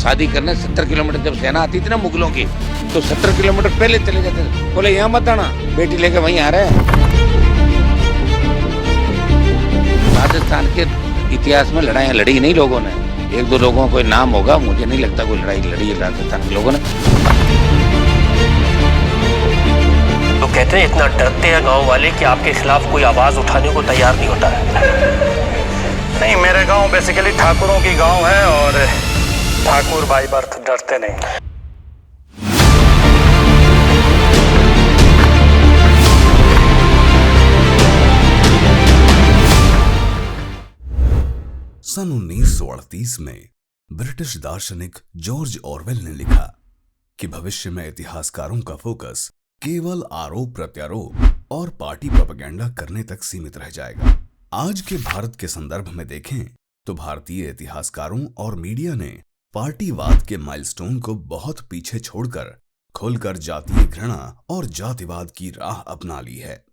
शादी करने 70 किलोमीटर जब सेना आती थी ना मुगलों की, तो 70 किलोमीटर पहले चले जाते थे। बोले यहाँ मत आना, बेटी लेके वहीं आ रहे हैं। राजस्थान के इतिहास में लड़ाइयाँ लड़ी नहीं लोगों ने। एक दो लोगों को नाम होगा, मुझे नहीं लगता कोई लड़ाई लड़ी है राजस्थान के लोगों ने। तो कहते हैं इतना डरते हैं गांव वाले कि आपके खिलाफ कोई आवाज उठाने को तैयार नहीं होता है। नहीं, मेरे गांव बेसिकली ठाकुरों की गांव है और ठाकुर बाई बर्थ डरते नहीं। सन 1938 में ब्रिटिश दार्शनिक जॉर्ज ऑरवेल ने लिखा कि भविष्य में इतिहासकारों का फोकस केवल आरोप प्रत्यारोप और पार्टी प्रोपेगेंडा करने तक सीमित रह जाएगा। आज के भारत के संदर्भ में देखें तो भारतीय इतिहासकारों और मीडिया ने पार्टीवाद के माइलस्टोन को बहुत पीछे छोड़कर खुलकर जातीय घृणा और जातिवाद की राह अपना ली है।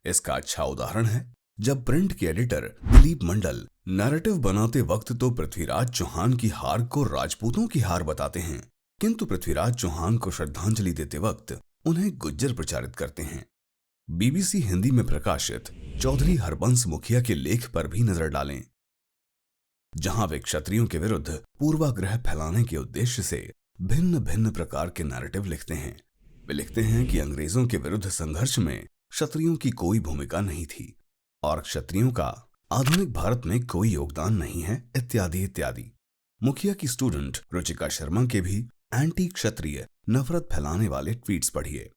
इसका अच्छा उदाहरण है जब प्रिंट के एडिटर दिलीप मंडल नैरेटिव बनाते वक्त तो पृथ्वीराज चौहान की हार को राजपूतों की हार बताते हैं, किंतु पृथ्वीराज चौहान को श्रद्धांजलि देते वक्त उन्हें गुज्जर प्रचारित करते हैं। बीबीसी हिंदी में प्रकाशित चौधरी हरबंस मुखिया के लेख पर भी नजर डालें, जहां वे क्षत्रियों के विरुद्ध पूर्वाग्रह फैलाने के उद्देश्य से भिन्न भिन्न प्रकार के नैरेटिव लिखते हैं। वे लिखते हैं कि अंग्रेजों के विरुद्ध संघर्ष में क्षत्रियों की कोई भूमिका नहीं थी और क्षत्रियों का आधुनिक भारत में कोई योगदान नहीं है, इत्यादि इत्यादि। मुखिया की स्टूडेंट रुचिका शर्मा के भी एंटी क्षत्रिय नफरत फैलाने वाले ट्वीट्स पढ़िए।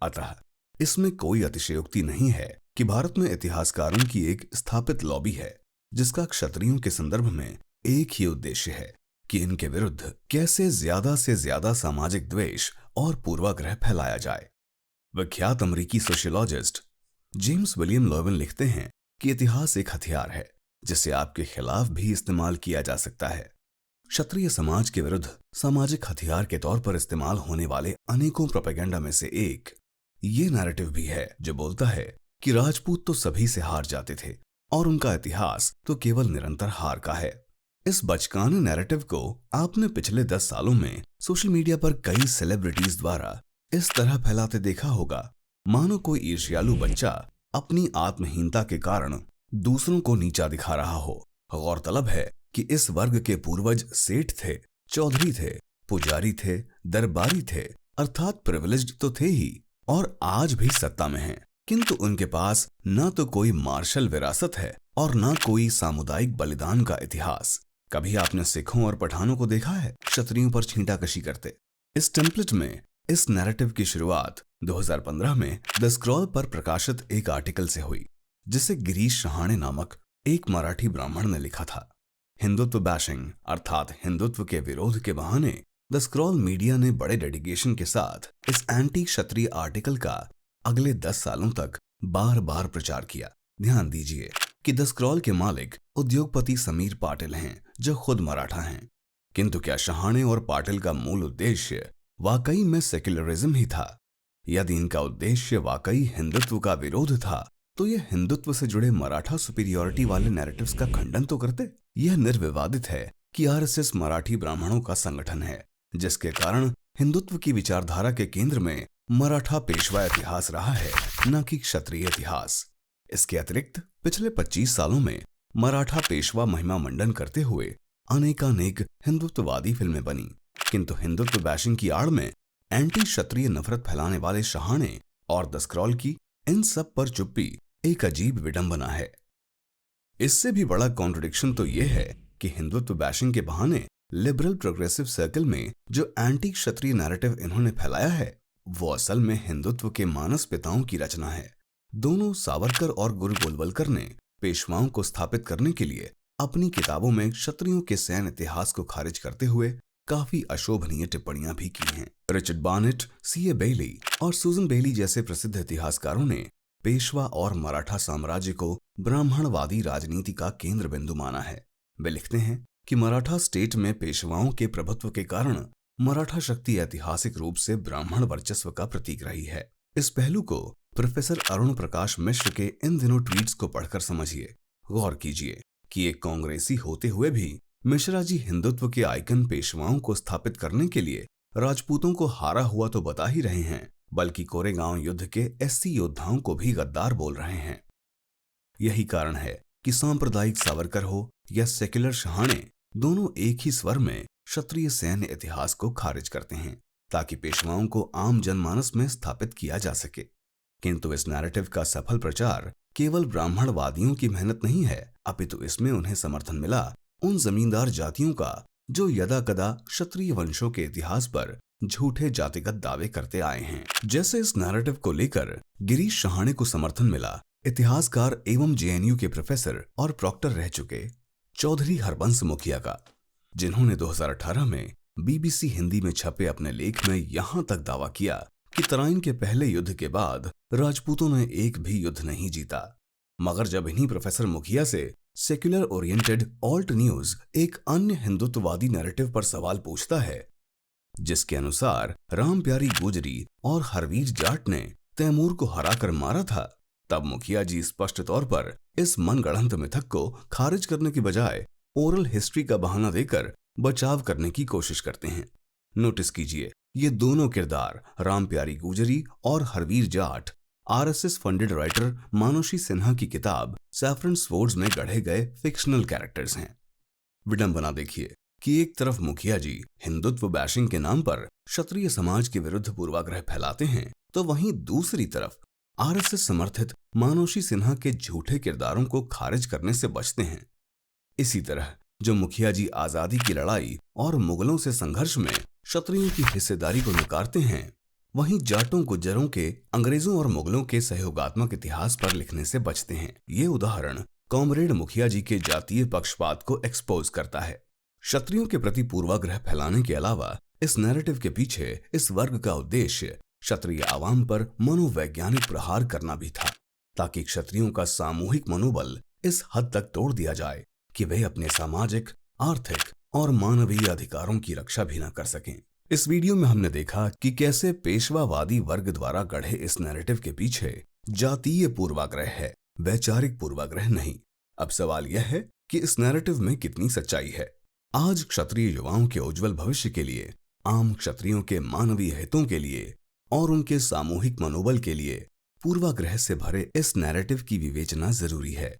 अतः इसमें कोई अतिशयोक्ति नहीं है कि भारत में इतिहासकारों की एक स्थापित लॉबी है जिसका क्षत्रियों के संदर्भ में एक ही उद्देश्य है कि इनके विरुद्ध कैसे ज्यादा से ज्यादा सामाजिक द्वेष और पूर्वाग्रह फैलाया जाए। विख्यात अमेरिकी सोशियोलॉजिस्ट जेम्स विलियम लोवेन लिखते हैं कि इतिहास एक हथियार है जिसे आपके खिलाफ भी इस्तेमाल किया जा सकता है। क्षत्रिय समाज के विरुद्ध सामाजिक हथियार के तौर पर इस्तेमाल होने वाले अनेकों प्रोपेगेंडा में से एक ये नैरेटिव भी है जो बोलता है कि राजपूत तो सभी से हार जाते थे और उनका इतिहास तो केवल निरंतर हार का है। इस बचकाने नैरेटिव को आपने पिछले 10 सालों में सोशल मीडिया पर कई सेलिब्रिटीज द्वारा इस तरह फैलाते देखा होगा मानो कोई ईर्ष्यालु बच्चा अपनी आत्महीनता के कारण दूसरों को नीचा दिखा रहा हो। गौरतलब है कि इस वर्ग के पूर्वज सेठ थे, चौधरी थे, पुजारी थे, दरबारी थे, अर्थात प्रिविलेज्ड तो थे ही और आज भी सत्ता में हैं, किंतु उनके पास न तो कोई मार्शल विरासत है और न कोई सामुदायिक बलिदान का इतिहास। कभी आपने सिखों और पठानों को देखा है क्षत्रियों पर छींटाकशी करते? इस टेम्पलेट में इस नैरेटिव की शुरुआत 2015 में द स्क्रॉल पर प्रकाशित एक आर्टिकल से हुई जिसे गिरीश शहाणे नामक एक मराठी ब्राह्मण ने लिखा था। हिंदुत्व बैशिंग अर्थात हिंदुत्व के विरोध के बहाने द स्क्रॉल मीडिया ने बड़े डेडिकेशन के साथ इस एंटी क्षत्रिय आर्टिकल का अगले 10 सालों तक बार बार प्रचार किया। ध्यान दीजिए कि द स्क्रॉल के मालिक उद्योगपति समीर पाटिल हैं जो खुद मराठा हैं, किंतु क्या शहाणे और पाटिल का मूल उद्देश्य वाकई में सेक्युलरिज्म ही था? यदि इनका उद्देश्य वाकई हिंदुत्व का विरोध था तो यह हिंदुत्व से जुड़े मराठा सुपीरियरिटी वाले नैरेटिव्स का खंडन तो करते। यह निर्विवादित है कि आरएसएस मराठी ब्राह्मणों का संगठन है जिसके कारण हिंदुत्व की विचारधारा के केंद्र में मराठा पेशवा इतिहास रहा है, न कि क्षत्रिय इतिहास। इसके अतिरिक्त पिछले 25 सालों में मराठा पेशवा महिमा मंडन करते हुए अनेकानेक हिंदुत्ववादी फिल्में बनी, किंतु हिंदुत्व बैशिंग की आड़ में एंटी क्षत्रिय नफरत फैलाने वाले शहाणे और द स्क्रॉल की इन सब पर चुप्पी एक अजीब विडंबना है। इससे भी बड़ा कॉन्ट्रडिक्शन तो यह है कि हिंदुत्व बैशिंग के बहाने लिबरल प्रोग्रेसिव सर्कल में जो एंटी क्षत्रिय नैरेटिव इन्होंने फैलाया है वो असल में हिंदुत्व के मानस पिताओं की रचना है। दोनों सावरकर और गुरु गोलवलकर ने पेशवाओं को स्थापित करने के लिए अपनी किताबों में क्षत्रियों के सैन्य इतिहास को खारिज करते हुए काफी अशोभनीय टिप्पणियां भी की हैं। रिचर्ड बार्नेट, सी ए बेली और सूजन बेली जैसे प्रसिद्ध इतिहासकारों ने पेशवा और मराठा साम्राज्य को ब्राह्मणवादी राजनीति का केंद्र बिंदु माना है। वे लिखते हैं कि मराठा स्टेट में पेशवाओं के प्रभुत्व के कारण मराठा शक्ति ऐतिहासिक रूप से ब्राह्मण वर्चस्व का प्रतीक रही है। इस पहलू को प्रोफेसर अरुण प्रकाश मिश्र के इन दिनों ट्वीट्स को पढ़कर समझिए। गौर कीजिए कि एक कांग्रेसी होते हुए भी मिश्रा जी हिंदुत्व के आइकन पेशवाओं को स्थापित करने के लिए राजपूतों को हारा हुआ तो बता ही रहे हैं, बल्कि कोरेगांव युद्ध के एससी योद्धाओं को भी गद्दार बोल रहे हैं। यही कारण है कि सांप्रदायिक सावरकर हो या सेक्युलर शहाणे, दोनों एक ही स्वर में क्षत्रिय सैन्य इतिहास को खारिज करते हैं ताकि पेशवाओं को आम जनमानस में स्थापित किया जा सके। किंतु इस नैरेटिव का सफल प्रचार केवल ब्राह्मणवादियों की मेहनत नहीं है, अपितु इसमें उन्हें समर्थन मिला उन जमींदार जातियों का जो यदा कदा क्षत्रिय वंशों के इतिहास पर झूठे जातिगत दावे करते आए हैं। जैसे इस नैरेटिव को लेकर गिरीश शहाणे को समर्थन मिला इतिहासकार एवं जेएनयू के प्रोफेसर और प्रॉक्टर रह चुके चौधरी हरबंस मुखिया का, जिन्होंने 2018 में बीबीसी हिंदी में छपे अपने लेख में यहां तक दावा किया कि तराइन के पहले युद्ध के बाद राजपूतों ने एक भी युद्ध नहीं जीता। मगर जब इन्हीं प्रोफेसर मुखिया से सेक्युलर ओरिएंटेड ऑल्ट न्यूज एक अन्य हिंदुत्ववादी नैरेटिव पर सवाल पूछता है, जिसके अनुसार रामप्यारी गुजरी और हरवीर जाट ने तैमूर को हराकर मारा था, तब मुखिया जी स्पष्ट तौर पर इस मनगढ़ंत मिथक को खारिज करने की बजाय ओरल हिस्ट्री का बहाना देकर बचाव करने की कोशिश करते हैं। नोटिस कीजिए, ये दोनों किरदार रामप्यारी गुजरी और Harveer Jat RSS funded writer Manushi Sinha की किताब सैफरन स्वॉर्ड्स में गढ़े गए फिक्शनल कैरेक्टर्स हैं। विडंबना देखिए कि एक तरफ मुखिया जी हिंदुत्व बैशिंग के नाम पर क्षत्रिय समाज के विरुद्ध पूर्वाग्रह फैलाते हैं, तो वहीं दूसरी तरफ आरएसएस समर्थित मानुषी सिन्हा के झूठे किरदारों को खारिज करने से बचते हैं। इसी तरह जो मुखिया जी आजादी की लड़ाई और मुगलों से संघर्ष में क्षत्रियों की हिस्सेदारी को नकारते हैं, वहीं जाटों गुज्जरों के अंग्रेजों और मुगलों के सहयोगात्मक इतिहास पर लिखने से बचते हैं। ये उदाहरण कॉमरेड मुखिया जी के जातीय पक्षपात को एक्सपोज करता है। क्षत्रियों के प्रति पूर्वाग्रह फैलाने के अलावा इस नैरेटिव के पीछे इस वर्ग का उद्देश्य क्षत्रिय आवाम पर मनोवैज्ञानिक प्रहार करना भी था, ताकि क्षत्रियों का सामूहिक मनोबल इस हद तक तोड़ दिया जाए कि वे अपने सामाजिक, आर्थिक और मानवीय अधिकारों की रक्षा भी न कर सकें। इस वीडियो में हमने देखा कि कैसे पेशवावादी वर्ग द्वारा गढ़े इस नैरेटिव के पीछे जातीय पूर्वाग्रह है, वैचारिक पूर्वाग्रह नहीं। अब सवाल यह है कि इस नैरेटिव में कितनी सच्चाई है। आज क्षत्रिय युवाओं के उज्जवल भविष्य के लिए, आम क्षत्रियों के मानवीय हितों के लिए और उनके सामूहिक मनोबल के लिए पूर्वाग्रह से भरे इस नैरेटिव की विवेचना जरूरी है।